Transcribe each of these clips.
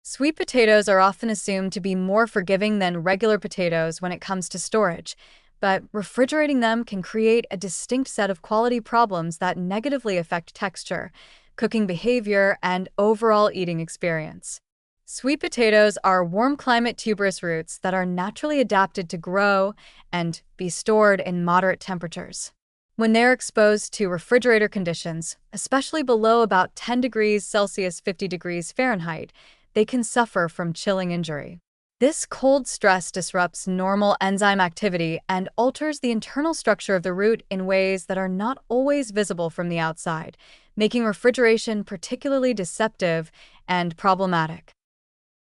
Sweet potatoes are often assumed to be more forgiving than regular potatoes when it comes to storage, but refrigerating them can create a distinct set of quality problems that negatively affect texture, cooking behavior, and overall eating experience. Sweet potatoes are warm climate tuberous roots that are naturally adapted to grow and be stored in moderate temperatures. When they're exposed to refrigerator conditions, especially below about 10 degrees Celsius 50 degrees Fahrenheit, they can suffer from chilling injury. This cold stress disrupts normal enzyme activity and alters the internal structure of the root in ways that are not always visible from the outside, making refrigeration particularly deceptive and problematic.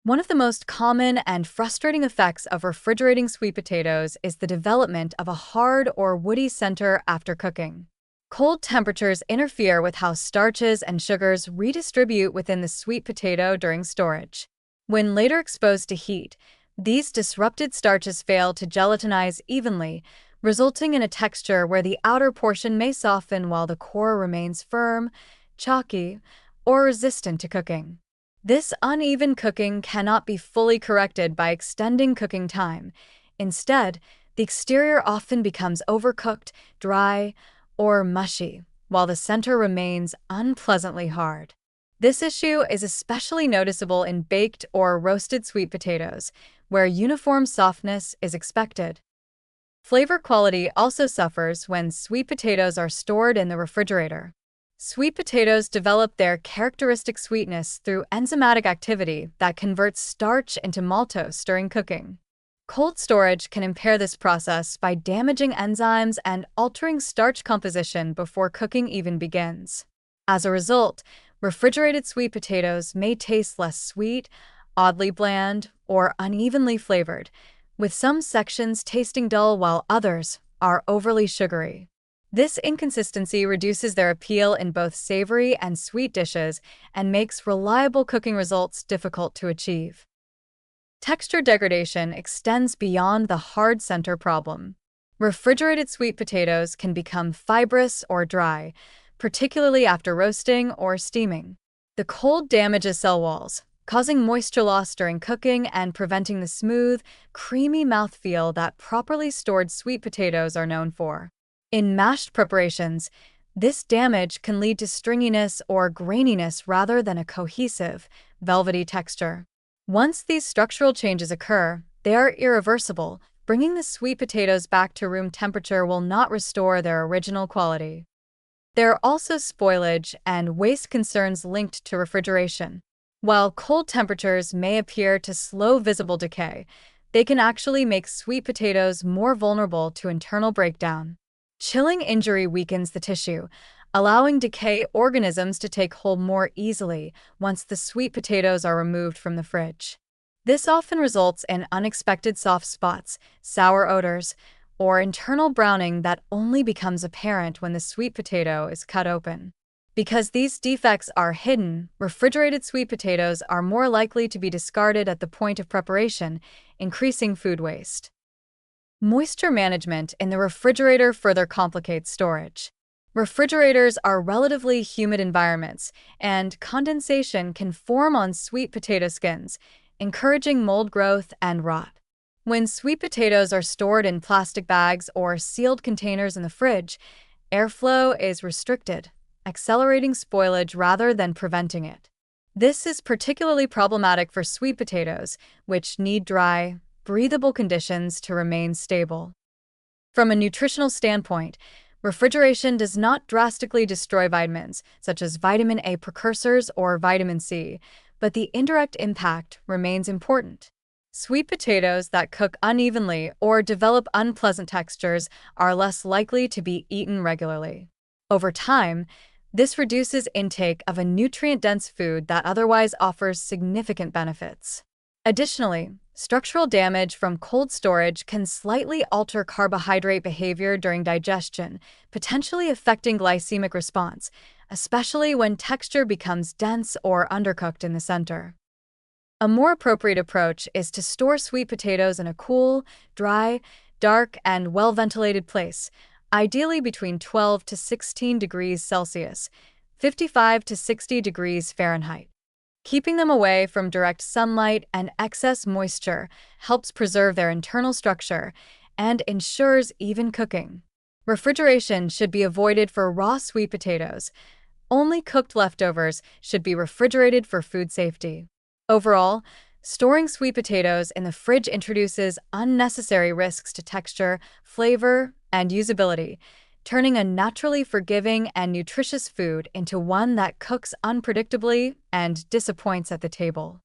One of the most common and frustrating effects of refrigerating sweet potatoes is the development of a hard or woody center after cooking. Cold temperatures interfere with how starches and sugars redistribute within the sweet potato during storage. When later exposed to heat, these disrupted starches fail to gelatinize evenly, resulting in a texture where the outer portion may soften while the core remains firm, chalky, or resistant to cooking. This uneven cooking cannot be fully corrected by extending cooking time. Instead, the exterior often becomes overcooked, dry, or mushy, while the center remains unpleasantly hard. This issue is especially noticeable in baked or roasted sweet potatoes, where uniform softness is expected. Flavor quality also suffers when sweet potatoes are stored in the refrigerator. Sweet potatoes develop their characteristic sweetness through enzymatic activity that converts starch into maltose during cooking. Cold storage can impair this process by damaging enzymes and altering starch composition before cooking even begins. As a result, refrigerated sweet potatoes may taste less sweet, oddly bland, or unevenly flavored, with some sections tasting dull while others are overly sugary. This inconsistency reduces their appeal in both savory and sweet dishes and makes reliable cooking results difficult to achieve. Texture degradation extends beyond the hard center problem. Refrigerated sweet potatoes can become fibrous or dry, particularly after roasting or steaming. The cold damages cell walls, causing moisture loss during cooking and preventing the smooth, creamy mouthfeel that properly stored sweet potatoes are known for. In mashed preparations, this damage can lead to stringiness or graininess rather than a cohesive, velvety texture. Once these structural changes occur, they are irreversible. Bringing the sweet potatoes back to room temperature will not restore their original quality. There are also spoilage and waste concerns linked to refrigeration. While cold temperatures may appear to slow visible decay, they can actually make sweet potatoes more vulnerable to internal breakdown. Chilling injury weakens the tissue, allowing decay organisms to take hold more easily once the sweet potatoes are removed from the fridge. This often results in unexpected soft spots, sour odors, or internal browning that only becomes apparent when the sweet potato is cut open. Because these defects are hidden, refrigerated sweet potatoes are more likely to be discarded at the point of preparation, increasing food waste. Moisture management in the refrigerator further complicates storage. Refrigerators are relatively humid environments, and condensation can form on sweet potato skins, encouraging mold growth and rot. When sweet potatoes are stored in plastic bags or sealed containers in the fridge, airflow is restricted, accelerating spoilage rather than preventing it. This is particularly problematic for sweet potatoes, which need dry, breathable conditions to remain stable. From a nutritional standpoint, refrigeration does not drastically destroy vitamins, such as vitamin A precursors or vitamin C, but the indirect impact remains important. Sweet potatoes that cook unevenly or develop unpleasant textures are less likely to be eaten regularly. Over time, this reduces intake of a nutrient-dense food that otherwise offers significant benefits. Additionally, structural damage from cold storage can slightly alter carbohydrate behavior during digestion, potentially affecting glycemic response, especially when texture becomes dense or undercooked in the center. A more appropriate approach is to store sweet potatoes in a cool, dry, dark, and well-ventilated place, ideally between 12 to 16 degrees Celsius, 55 to 60 degrees Fahrenheit. Keeping them away from direct sunlight and excess moisture helps preserve their internal structure and ensures even cooking. Refrigeration should be avoided for raw sweet potatoes. Only cooked leftovers should be refrigerated for food safety. Overall, storing sweet potatoes in the fridge introduces unnecessary risks to texture, flavor, and usability, turning a naturally forgiving and nutritious food into one that cooks unpredictably and disappoints at the table.